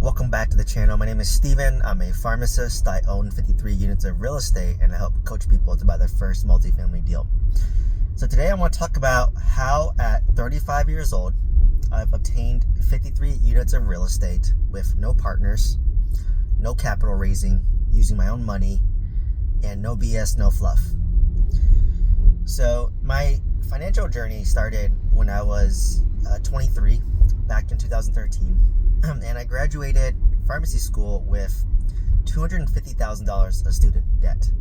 Welcome back to the channel. My name is Steven. I'm a pharmacist. I own 53 units of real estate and I help coach people to buy their first multifamily deal. So today I want to talk about how at 35 years old, I've obtained 53 units of real estate with no partners, no capital raising, using my own money, and no BS, no fluff. So my financial journey started when I was 23, back in 2013. And I graduated pharmacy school with $250,000 of student debt.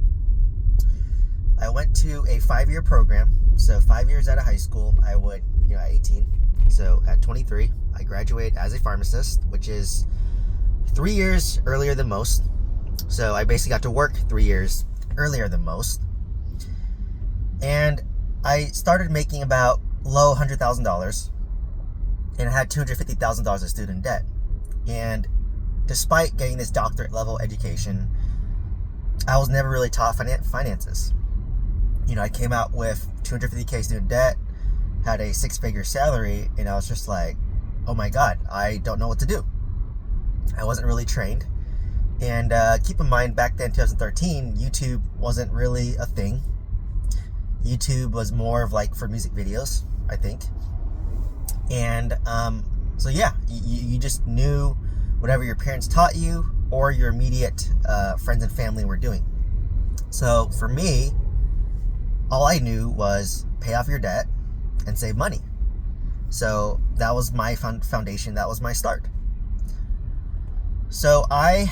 I went to a 5-year program. So 5 years out of high school, I would, at 18. So at 23, I graduate as a pharmacist, which is 3 years earlier than most. So I basically got to work 3 years earlier than most. And I started making about low $100,000. And I had $250,000 of student debt. And despite getting this doctorate level education, I was never really taught finances. I came out with $250K student debt, had a 6-figure salary, and I was just like, oh my God, I don't know what to do. I wasn't really trained. And keep in mind, back then, 2013, YouTube wasn't really a thing. YouTube was more of like for music videos, I think. And so yeah, you just knew whatever your parents taught you or your immediate friends and family were doing. So for me, all I knew was pay off your debt and save money. So that was my foundation. That was my start. So I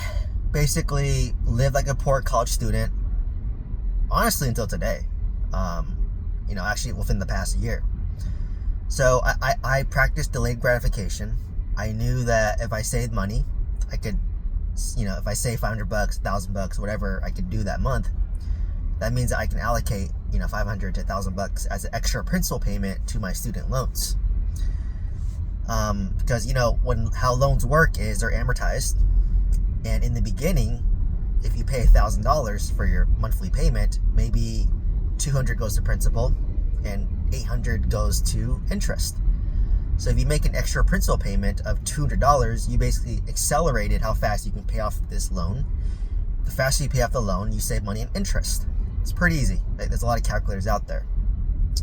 basically lived like a poor college student, honestly, until today. Actually within the past year. So I practiced delayed gratification. I knew that if I saved money, I could, if I save $500, $1,000, whatever I could do that month, that means that I can allocate, $500 to $1,000 as an extra principal payment to my student loans. Because, how loans work is they're amortized. And in the beginning, if you pay $1,000 for your monthly payment, maybe $200 goes to principal and $800 goes to interest. So if you make an extra principal payment of $200, you basically accelerated how fast you can pay off this loan. The faster you pay off the loan, you save money in interest. It's pretty easy. There's a lot of calculators out there.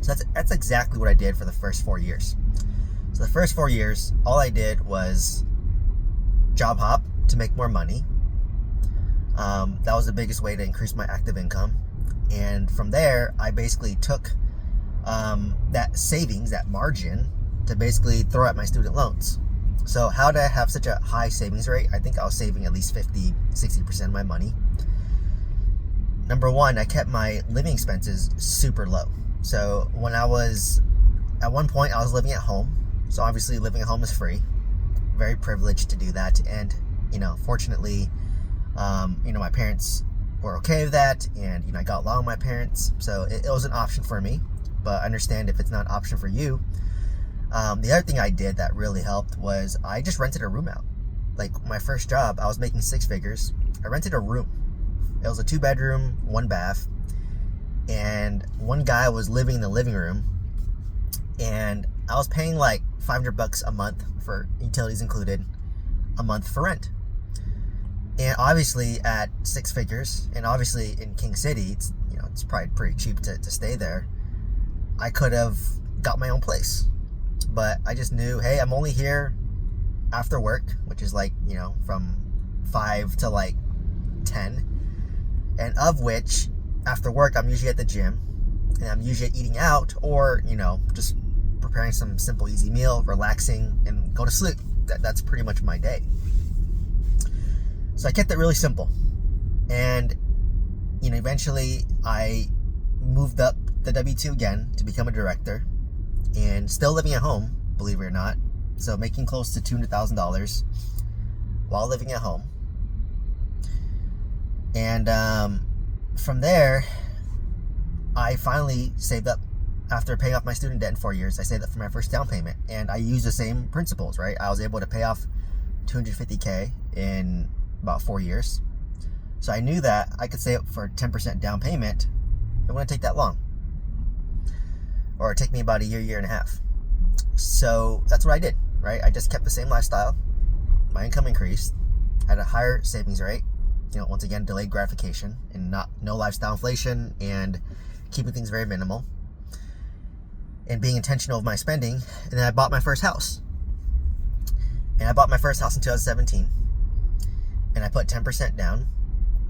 So that's exactly what I did for the first 4 years. So the first 4 years, all I did was job hop to make more money. That was the biggest way to increase my active income. And from there, I basically took that savings, that margin, to basically throw at my student loans. So how did I have such a high savings rate? I think I was saving at least 50-60% of my money. Number one, I kept my living expenses super low. So at one point I was living at home. So obviously living at home is free. Very privileged to do that. And, fortunately, my parents were okay with that. And, I got along with my parents. So it was an option for me. But understand if it's not an option for you. The other thing I did that really helped was I just rented a room out. Like my first job, I was making 6 figures. I rented a room. It was a 2-bedroom, 1 bath. And one guy was living in the living room. And I was paying like $500 a month for utilities included, a month for rent. And obviously at 6 figures, and obviously in King City, it's probably pretty cheap to stay there. I could have got my own place. But I just knew, hey, I'm only here after work, which is like, from 5 to like 10. And of which, after work, I'm usually at the gym. And I'm usually eating out or, just preparing some simple, easy meal, relaxing, and go to sleep. That's pretty much my day. So I kept it really simple. And, eventually I moved up the W-2 again to become a director. And still living at home, believe it or not. So making close to $200,000 while living at home. And from there, I finally saved up. After paying off my student debt in 4 years, I saved up for my first down payment. And I used the same principles, right? I was able to pay off $250K in about 4 years. So I knew that I could save up for 10% down payment. It wouldn't take that long. Or it took me about a year and a half. So that's what I did, right? I just kept the same lifestyle. my income increased, I had a higher savings rate, once again, delayed gratification and no lifestyle inflation and keeping things very minimal and being intentional with my spending. And then I bought my first house. And I bought my first house in 2017. And I put 10% down.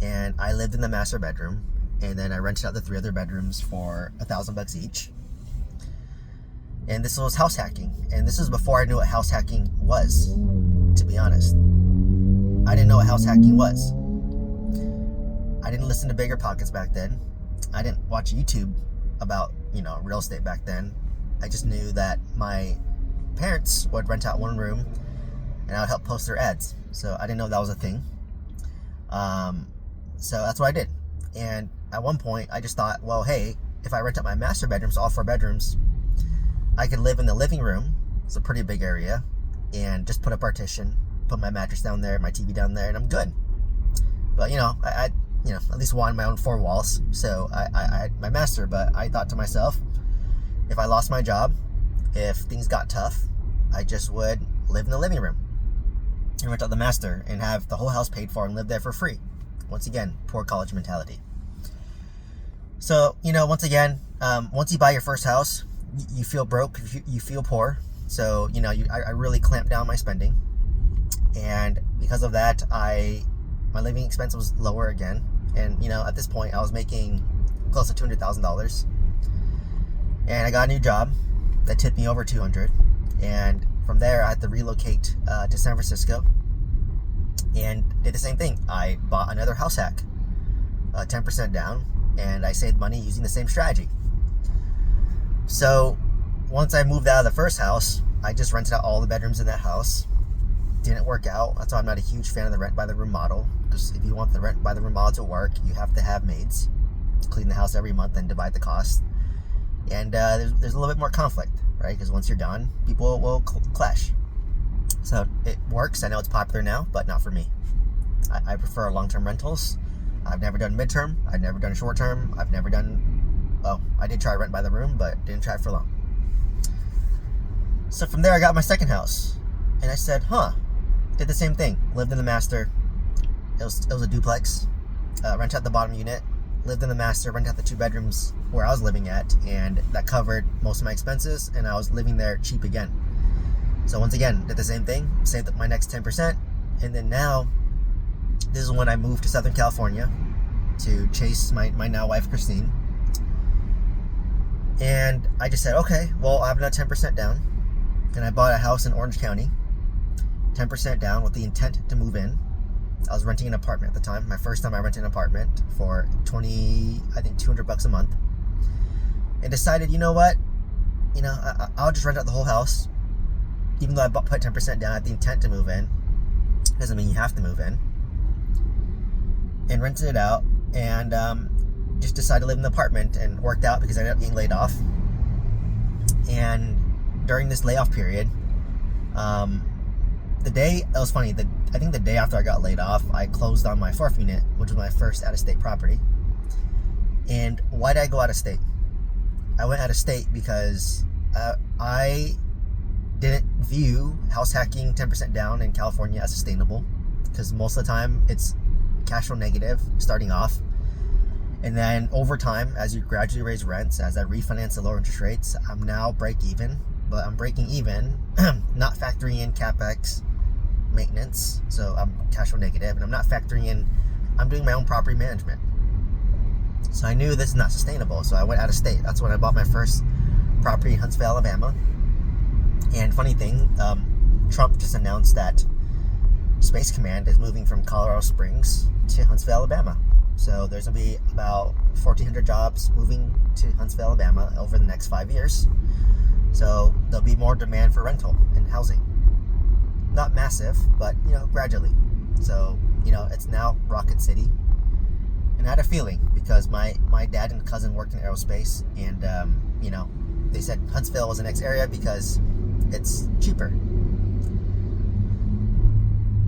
And I lived in the master bedroom. And then I rented out the 3 other bedrooms for $1,000 each. And this was house hacking. And this was before I knew what house hacking was, to be honest. I didn't know what house hacking was. I didn't listen to Bigger Pockets back then. I didn't watch YouTube about, real estate back then. I just knew that my parents would rent out one room and I would help post their ads. So I didn't know that was a thing. So that's what I did. And at one point I just thought, well, hey, if I rent out my master bedrooms, all 4 bedrooms, I could live in the living room. It's a pretty big area, and just put a partition, put my mattress down there, my TV down there, and I'm good. But I at least wanted my own 4 walls. So I had my master, but I thought to myself, if I lost my job, if things got tough, I just would live in the living room and rent out the master and have the whole house paid for and live there for free. Once again, poor college mentality. So, once again, once you buy your first house, you feel broke, you feel poor. So, I really clamped down my spending. And because of that, my living expense was lower again. And, at this point, I was making close to $200,000. And I got a new job that tipped me over $200,000. And from there, I had to relocate to San Francisco and did the same thing. I bought another house hack, 10% down, and I saved money using the same strategy. So once I moved out of the first house, I just rented out all the bedrooms in that house. Didn't work out. That's why I'm not a huge fan of the rent by the room model. Because if you want the rent by the room model to work, you have to have maids, clean the house every month, and divide the cost. And there's a little bit more conflict, right? Because once you're gone, people will clash. So it works. I know it's popular now, but not for me. I prefer long-term rentals. I've never done midterm. I've never done short-term. I've never done, I did try rent by the room, but didn't try for long. So from there, I got my second house. And I said, did the same thing. Lived in the master. It was a duplex. Rent out the bottom unit. Lived in the master, rented out the 2 bedrooms where I was living at, and that covered most of my expenses, and I was living there cheap again. So once again, did the same thing, saved up my next 10%, and then now, this is when I moved to Southern California to chase my now wife, Christine. And I just said, okay, well, I have another 10% down, and I bought a house in Orange County, 10% down with the intent to move in. I was renting an apartment at the time. My first time I rented an apartment for $200 a month. And decided, you know what? I'll just rent out the whole house. Even though I put 10% down, I had the intent to move in. Doesn't mean you have to move in. And rented it out. And just decided to live in the apartment. And worked out because I ended up getting laid off. And during this layoff period, it was funny, I think the day after I got laid off, I closed on my 4th unit, which was my first out-of-state property. And why did I go out of state? I went out of state because I didn't view house hacking 10% down in California as sustainable, because most of the time it's cash flow negative starting off. And then over time, as you gradually raise rents, as I refinance the lower interest rates, I'm now break even. But I'm breaking even, not factoring in CapEx, maintenance, so I'm cash flow negative, and I'm not factoring in, I'm doing my own property management. So I knew this is not sustainable, so I went out of state. That's when I bought my first property in Huntsville, Alabama. And funny thing, Trump just announced that Space Command is moving from Colorado Springs to Huntsville, Alabama. So there's going to be about 1,400 jobs moving to Huntsville, Alabama over the next 5 years. So there'll be more demand for rental and housing. Not massive, but, gradually. So, it's now Rocket City. And I had a feeling because my dad and cousin worked in aerospace, and, they said Huntsville was the next area because it's cheaper.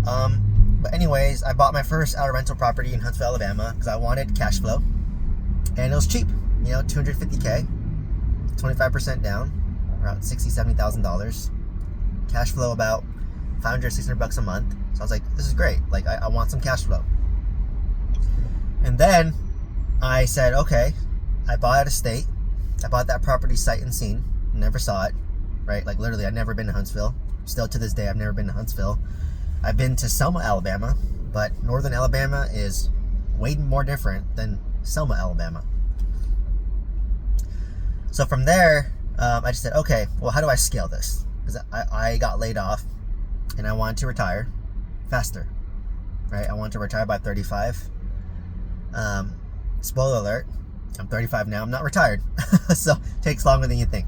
But anyways, I bought my first outer rental property in Huntsville, Alabama because I wanted cash flow. And it was cheap, $250K, 25% down, around $60,000, $70,000. Cash flow about $500, $600 a month. So I was like, this is great. Like, I want some cash flow. And then I said, okay, I bought out of state. I bought that property sight unseen. Never saw it, right? Like, literally, I've never been to Huntsville. Still to this day, I've never been to Huntsville. I've been to Selma, Alabama, but northern Alabama is way more different than Selma, Alabama. So from there, I just said, okay, well, how do I scale this? Because I got laid off and I wanted to retire faster, right? I wanted to retire by 35. Spoiler alert, I'm 35 now. I'm not retired. So it takes longer than you think.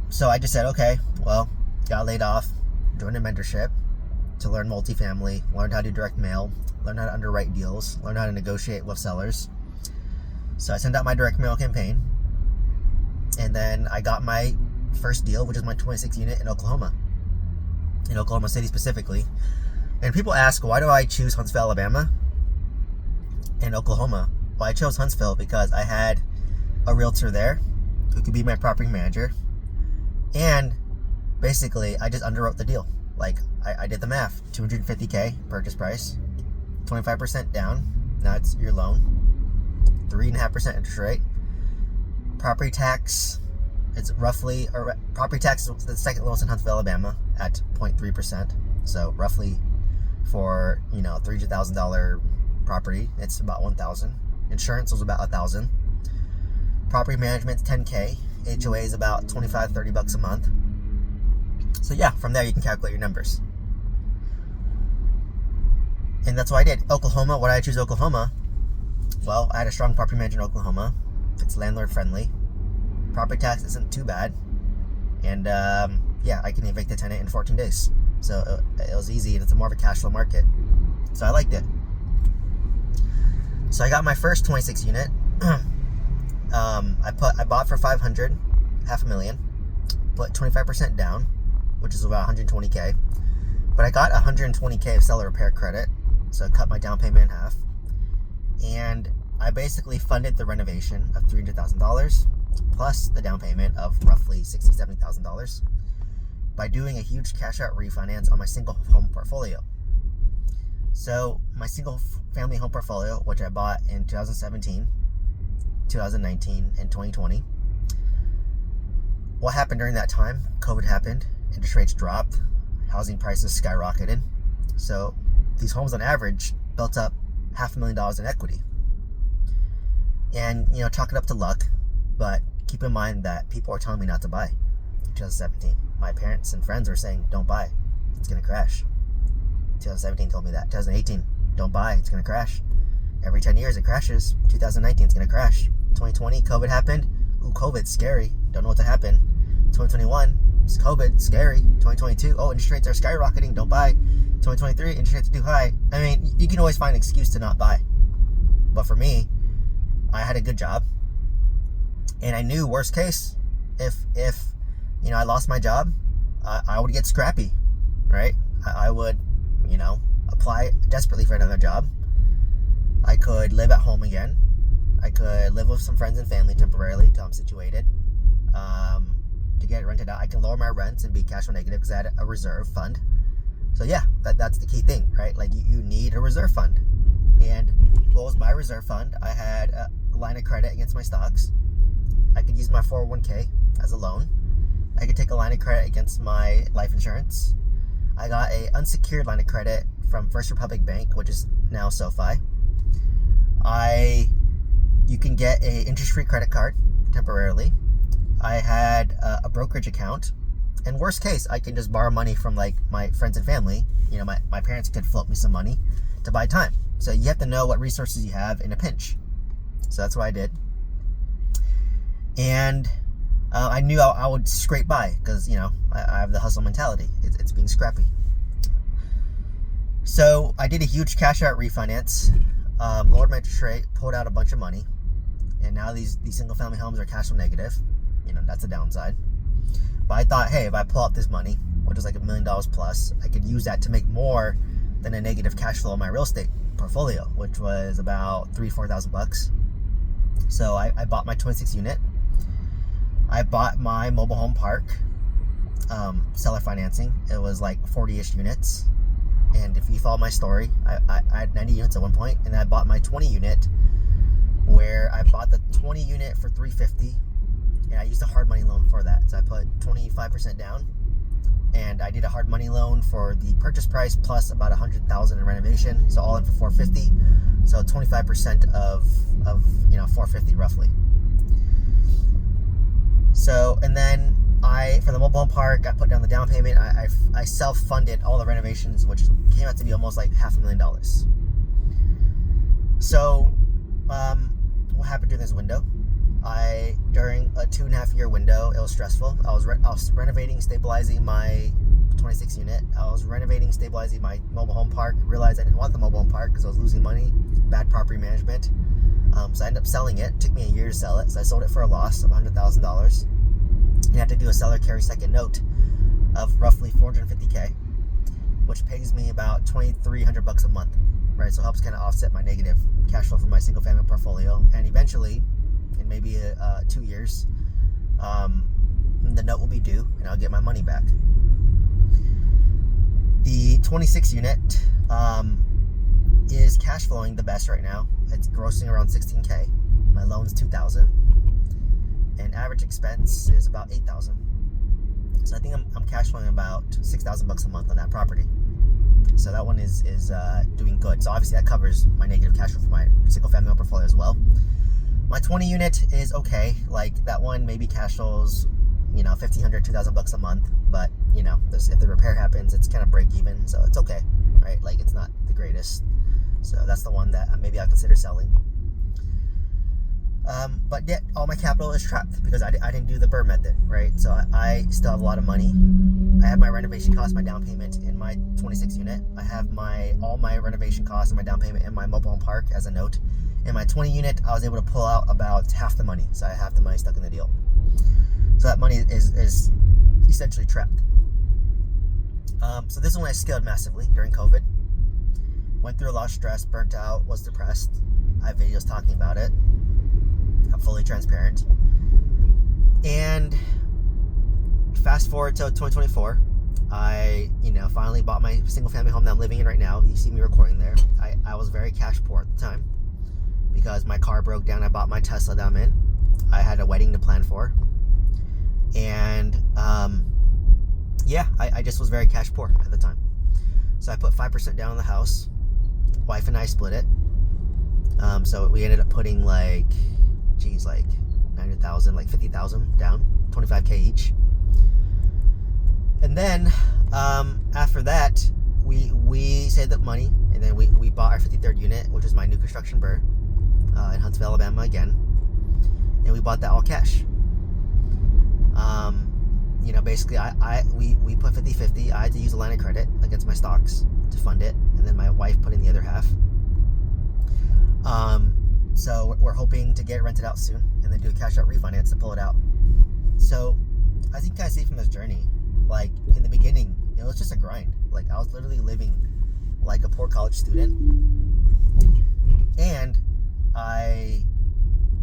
So I just said, okay, well, got laid off, joined a mentorship to learn multifamily, learned how to do direct mail, learned how to underwrite deals, learned how to negotiate with sellers. So I sent out my direct mail campaign, and then I got my first deal, which is my 26 unit in Oklahoma City specifically. And people ask, why do I choose Huntsville, Alabama and Oklahoma? Well, I chose Huntsville because I had a realtor there who could be my property manager, and basically I just underwrote the deal. Like, I did the math. $250K purchase price, 25% down, now it's your loan, 3.5% interest rate. Property tax, it's roughly, or property tax is the second lowest in Huntsville, Alabama at 0.3%. So roughly for, $300,000 property, it's about $1,000. Insurance was about $1,000. Property management's $10K. HOA is about $25-$30 a month. So yeah, from there you can calculate your numbers. And that's what I did. Oklahoma, why did I choose Oklahoma? Well, I had a strong property manager in Oklahoma. It's landlord friendly. Property tax isn't too bad. And yeah, I can evict a tenant in 14 days. So it was easy, and it's more of a cash flow market. So I liked it. So I got my first 26 unit. I bought for $500,000, $500,000, put 25% down, which is about $120K. But I got $120K of seller repair credit, so I cut my down payment in half. And I basically funded the renovation of $300,000 plus the down payment of roughly $60,000, $70,000 by doing a huge cash out refinance on my single home portfolio. So my single family home portfolio, which I bought in 2017, 2019, and 2020. What happened during that time? COVID happened, interest rates dropped, housing prices skyrocketed. So these homes on average built up $500,000 in equity. And, chalk it up to luck, but keep in mind that people are telling me not to buy in 2017. My parents and friends were saying, don't buy, it's going to crash. 2017 told me that. 2018, don't buy, it's going to crash. Every 10 years it crashes. 2019, it's going to crash. 2020, COVID happened. Ooh, COVID's scary. Don't know what to happen. 2021, it's COVID, scary. 2022, oh, interest rates are skyrocketing, don't buy. 2023, interest rates are too high. I mean, you can always find an excuse to not buy. But for me, I had a good job. And I knew, worst case, if I lost my job, I would get scrappy, right? I would, apply desperately for another job. I could live at home again. I could live with some friends and family temporarily until I'm situated. To get it rented out, I can lower my rents and be cash flow negative because I had a reserve fund. So yeah, that's the key thing, right? Like you need a reserve fund. And what was my reserve fund? I had a line of credit against my stocks. I could use my 401k as a loan. I could take a line of credit against my life insurance. I got a unsecured line of credit from First Republic Bank, which is now SoFi. You can get a interest-free credit card temporarily. I had a brokerage account, and worst case, I can just borrow money from like my friends and family. My parents could float me some money to buy time. So you have to know what resources you have in a pinch. So that's what I did. And I knew I would scrape by because, I have the hustle mentality. It's being scrappy. So I did a huge cash out refinance, lowered my interest rate, pulled out a bunch of money. And now these single family homes are cash flow negative. That's a downside. But I thought, hey, if I pull out this money, which is like $1 million plus, I could use that to make more than a negative cash flow in my real estate portfolio, which was about $4,000. So I bought my 26 unit. I bought my mobile home park. seller financing. It was like 40-ish units. And if you follow my story, I had 90 units at one point, and I bought my 20 unit, where I bought the 20 unit for $350, and I used a hard money loan for that. So I put 25% down, and I did a hard money loan for the purchase price plus about $100,000 in renovation, so all in for $450. So 25% of $450 roughly. So, and then for the mobile home park, I put down the down payment. I self-funded all the renovations, which came out to be almost like $500,000. So, what happened during this window? During a 2.5 year window, it was stressful. I was renovating, stabilizing my 26 unit. I was renovating, stabilizing my mobile home park. Realized I didn't want the mobile home park because I was losing money, bad property management. So I ended up selling it. It took me a year to sell it. So I sold it for a loss of $100,000. And I had to do a seller carry second note of roughly $450K, which pays me about $2,300 a month, right? So it helps kind of offset my negative cash flow from my single family portfolio. And eventually, in maybe 2 years, the note will be due and I'll get my money back. The 26 unit is cash flowing the best right now. It's grossing around $16K. My loan's $2,000, and average expense is about $8,000. So I think I'm cash flowing about $6,000 a month on that property. So that one is doing good. So obviously that covers my negative cash flow for my single family home portfolio as well. My 20 unit is okay. Like that one maybe cash flows, $1,500, $2,000 a month. But if the repair happens, it's kind of break even. So it's okay, right? Like it's not the greatest. So that's the one that maybe I'll consider selling. But yet all my capital is trapped because I didn't do the BRRRR method, right? So I still have a lot of money. I have my renovation costs, my down payment in my 26 unit. I have all my renovation costs and my down payment in my mobile home park as a note. In my 20 unit, I was able to pull out about half the money. So I have half the money stuck in the deal. So that money is essentially trapped. So this is when I scaled massively during COVID. Went through a lot of stress, burnt out, was depressed. I have videos talking about it. I'm fully transparent. And fast forward to 2024, I finally bought my single family home that I'm living in right now. You see me recording there. I was very cash poor at the time because my car broke down. I bought my Tesla that I'm in. I had a wedding to plan for. And I just was very cash poor at the time. So I put 5% down on the house. Wife and I split it. So we ended up putting like 90,000, like 50,000 down, 25K each. And then after that, we saved up money, and then we bought our 53rd unit, which is my new construction BRRRR in Huntsville, Alabama again. And we bought that all cash. Basically we put 50-50. I had to use a line of credit against my stocks to fund it, and then my wife put in the other half. So we're hoping to get it rented out soon and then do a cash out refinance to pull it out. So as you can kind of see from this journey, like in the beginning, it was just a grind. Like I was literally living like a poor college student, and I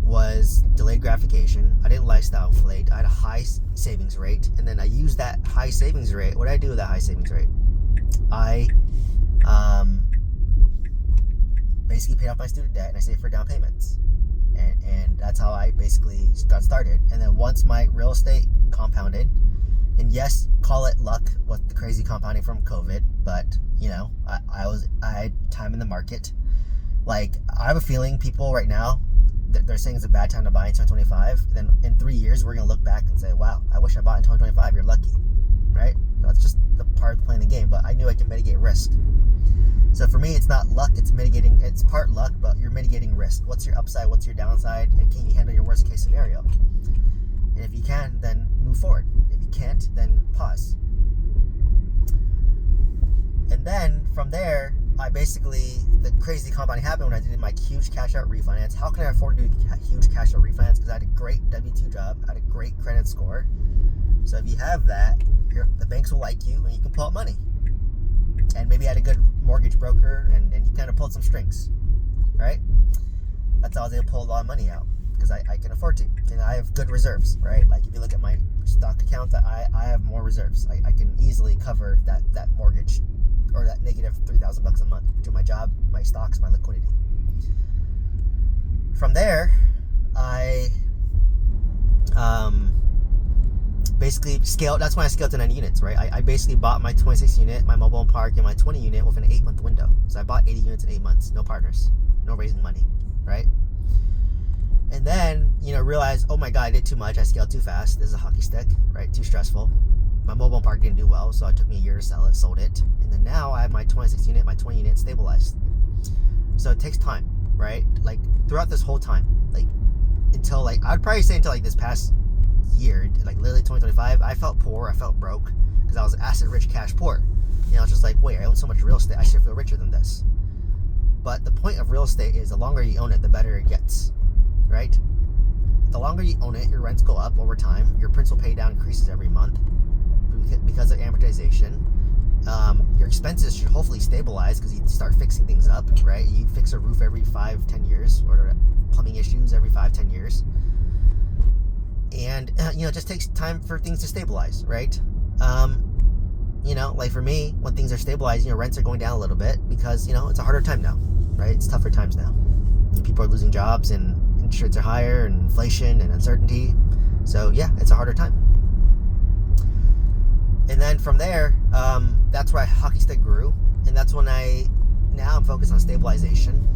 was delayed gratification. I didn't lifestyle inflate. I had a high savings rate, and then I used that high savings rate. What did I do with that high savings rate? I basically paid off my student debt and I saved for down payments, and that's how I basically got started. And then once my real estate compounded, and yes, call it luck with the crazy compounding from COVID, but I had time in the market. Like I have a feeling people right now, they're saying it's a bad time to buy in 2025, and then in 3 years we're gonna look back and say, wow, I wish I bought in 2025. You're lucky, right? That's just the part of playing the game. But I knew I can mitigate risk. So for me, it's not luck, it's mitigating. It's part luck, but you're mitigating risk. What's your upside? What's your downside? And can you handle your worst case scenario? And if you can, then move forward. If you can't, then pause. And then from there, the crazy compounding happened when I did my huge cash out refinance. How can I afford to do a huge cash out refinance? Because I had a great W-2 job, I had a great credit score. So if you have that, the banks will like you and you can pull out money. And maybe I had a good mortgage broker and he kind of pulled some strings, right? That's how I was able to pull a lot of money out because I can afford to. And I have good reserves, right? Like if you look at my stock account that I have more reserves. I can easily cover that mortgage or that negative $3,000 a month between my job, my stocks, my liquidity. From there, I basically scaled. That's when I scaled to 90 units, right? I basically bought my 26 unit, my mobile home park, and my 20 unit with an 8-month window. So I bought 80 units in 8 months, no partners, no raising money, right? And then, realized, oh my God, I did too much. I scaled too fast. This is a hockey stick, right? Too stressful. My mobile home park didn't do well, so it took me a year to sell it, sold it. And then now I have my 26 unit, my 20 unit stabilized. So it takes time, right? Like throughout this whole time, like until I'd probably say until this past year, literally 2025, I felt poor, I felt broke because I was asset rich, cash poor. It's just like, wait, I own so much real estate, I should feel richer than this. But the point of real estate is the longer you own it, the better it gets, right? The longer you own it, your rents go up over time, your principal pay down increases every month because of amortization. Your expenses should hopefully stabilize because you start fixing things up, right? You fix a roof every 5-10 years, or plumbing issues every 5-10 years. And, it just takes time for things to stabilize, right? Like for me, when things are stabilized, rents are going down a little bit because, it's a harder time now, right? It's tougher times now. People are losing jobs and interest rates are higher and inflation and uncertainty. So yeah, it's a harder time. And then from there, that's where hockey stick grew. And that's when now I'm focused on stabilization.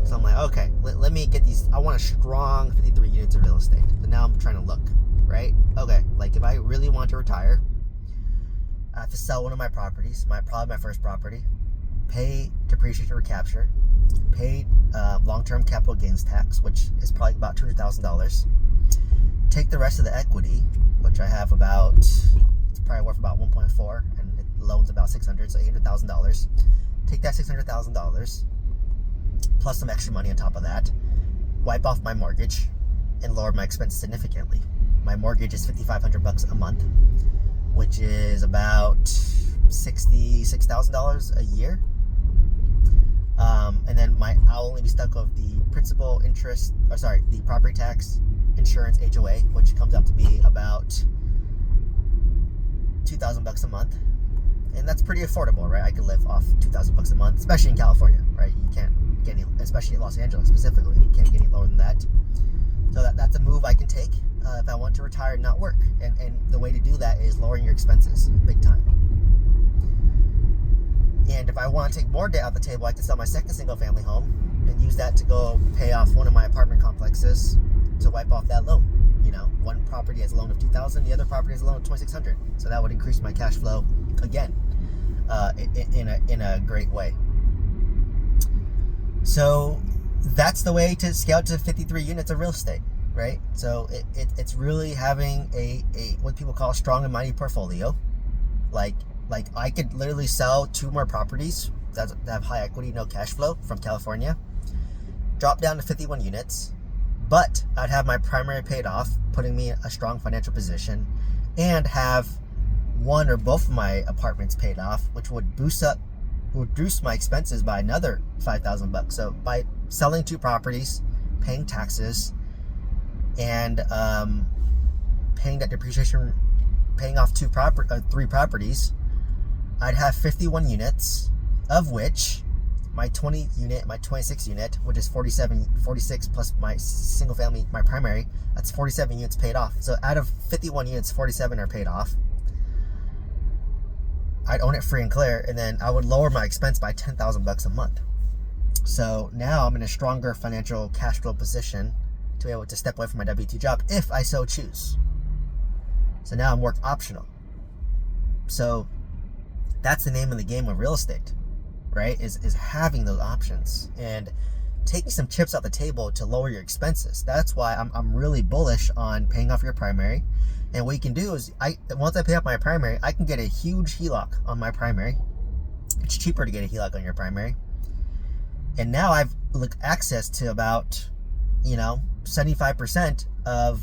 So I'm like, okay, let me get these. I want a strong 53 units of real estate. So now I'm trying to look, right? Okay, if I really want to retire, I have to sell one of my properties, probably my first property, pay depreciation recapture, pay long-term capital gains tax, which is probably about $200,000. Take the rest of the equity, which I have it's probably worth about 1.4, and it loans about $600,000, so $800,000. Take that $600,000 plus some extra money on top of that, wipe off my mortgage, and lower my expenses significantly. My mortgage is $5,500 a month, which is about $66,000 a year. And then I'll only be stuck with the principal interest, the property tax, insurance, HOA, which comes out to be about $2,000 a month. And that's pretty affordable, right? I could live off $2,000 a month, especially in California, right? You can't get any, especially in Los Angeles specifically, you can't get any lower than that. So that's a move I can take if I want to retire and not work. And the way to do that is lowering your expenses big time. And if I want to take more debt off the table, I can sell my second single family home and use that to go pay off one of my apartment complexes to wipe off that loan. One property has a loan of $2,000, the other property has a loan of $2,600. So that would increase my cash flow again in a great way. So that's the way to scale to 53 units of real estate, right? So it's really having a what people call a strong and mighty portfolio. Like I could literally sell 2 more properties that have high equity, no cash flow from California, drop down to 51 units, but I'd have my primary paid off, putting me in a strong financial position, and have one or both of my apartments paid off, which would reduce my expenses by another $5,000. So by selling 2 properties, paying taxes, and paying that depreciation, paying off 3 properties, I'd have 51 units, of which my 20 unit, my 26 unit, which is 46 plus my single family, my primary, that's 47 units paid off. So out of 51 units, 47 are paid off. I'd own it free and clear, and then I would lower my expense by $10,000 a month. So now I'm in a stronger financial cash flow position to be able to step away from my W-2 job if I so choose. So now I'm work optional. So that's the name of the game of real estate, right? Is having those options and taking some chips off the table to lower your expenses. That's why I'm really bullish on paying off your primary. And what you can do is, once I pay off my primary, I can get a huge HELOC on my primary. It's cheaper to get a HELOC on your primary. And now I've access to about, 75% of,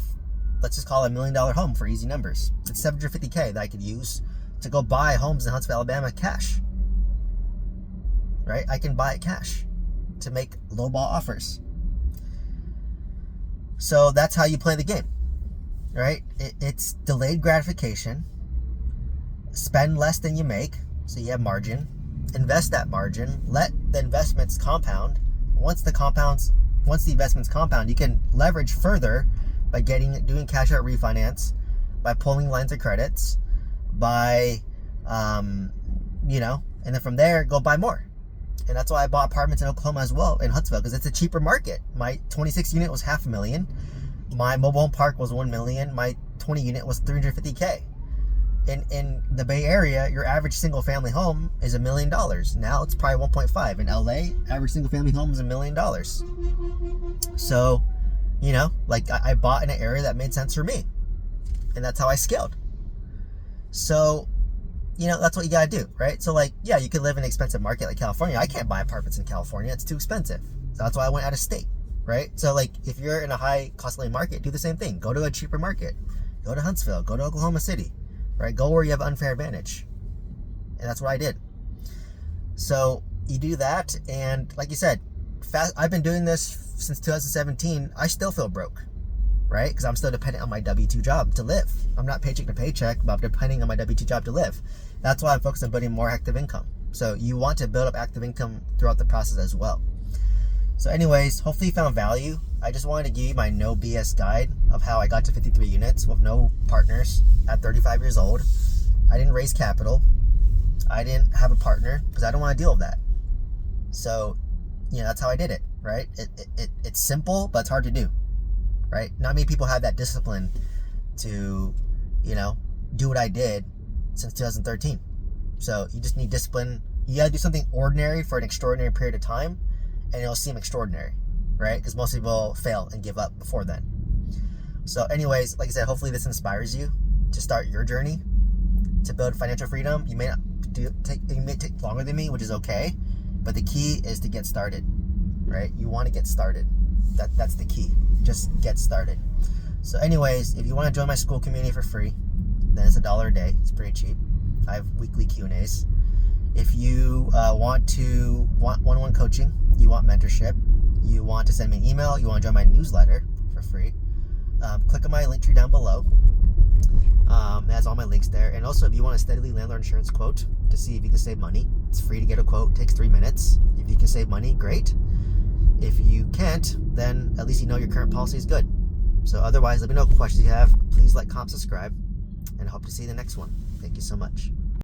let's just call it $1 million home for easy numbers. It's $750K that I could use to go buy homes in Huntsville, Alabama cash. Right? I can buy it cash to make lowball offers. So that's how you play the game. right? It's delayed gratification. Spend less than you make, so you have margin. Invest that margin. Let the investments compound. Once the investments compound, you can leverage further by doing cash out refinance, by pulling lines of credits, by and then from there go buy more. And that's why I bought apartments in Oklahoma as well, in Huntsville, because it's a cheaper market. My 26 unit was $500,000. My mobile home park was $1 million. My 20 unit was $350K. In the Bay Area, your average single family home is $1 million. Now it's probably 1.5. In LA, average single family home is $1 million. So, I bought in an area that made sense for me, and that's how I scaled. So, that's what you gotta do, right? So you could live in an expensive market like California. I can't buy apartments in California. It's too expensive. So that's why I went out of state, right? So if you're in a high cost of living market, do the same thing. Go to a cheaper market. Go to Huntsville. Go to Oklahoma City, right? Go where you have unfair advantage. And that's what I did. So you do that. And like you said, I've been doing this since 2017. I still feel broke, right? Because I'm still dependent on my W-2 job to live. I'm not paycheck to paycheck, but I'm depending on my W-2 job to live. That's why I'm focused on building more active income. So you want to build up active income throughout the process as well. So anyways, hopefully you found value. I just wanted to give you my no BS guide of how I got to 53 units with no partners at 35 years old. I didn't raise capital. I didn't have a partner because I don't want to deal with that. So, that's how I did it, right? It's simple, but it's hard to do. Right? Not many people have that discipline to, do what I did since 2013. So you just need discipline. You gotta do something ordinary for an extraordinary period of time, and it'll seem extraordinary, right? Because most people fail and give up before then. So anyways, like I said, hopefully this inspires you to start your journey to build financial freedom. You may take longer than me, which is okay, but the key is to get started, right? You want to get started. That's the key. Just get started. So anyways, if you want to join my school community for free, then it's $1 a day. It's pretty cheap. I have weekly Q&As. If you want one-on-one coaching, you want mentorship, you want to send me an email, you want to join my newsletter for free, click on my link tree down below. It has all my links there. And also, if you want a steadily landlord insurance quote to see if you can save money, it's free to get a quote. It takes 3 minutes. If you can save money, great. If you can't, then at least you know your current policy is good. So otherwise, let me know what questions you have. Please like, comment, subscribe, and hope to see you in the next one. Thank you so much.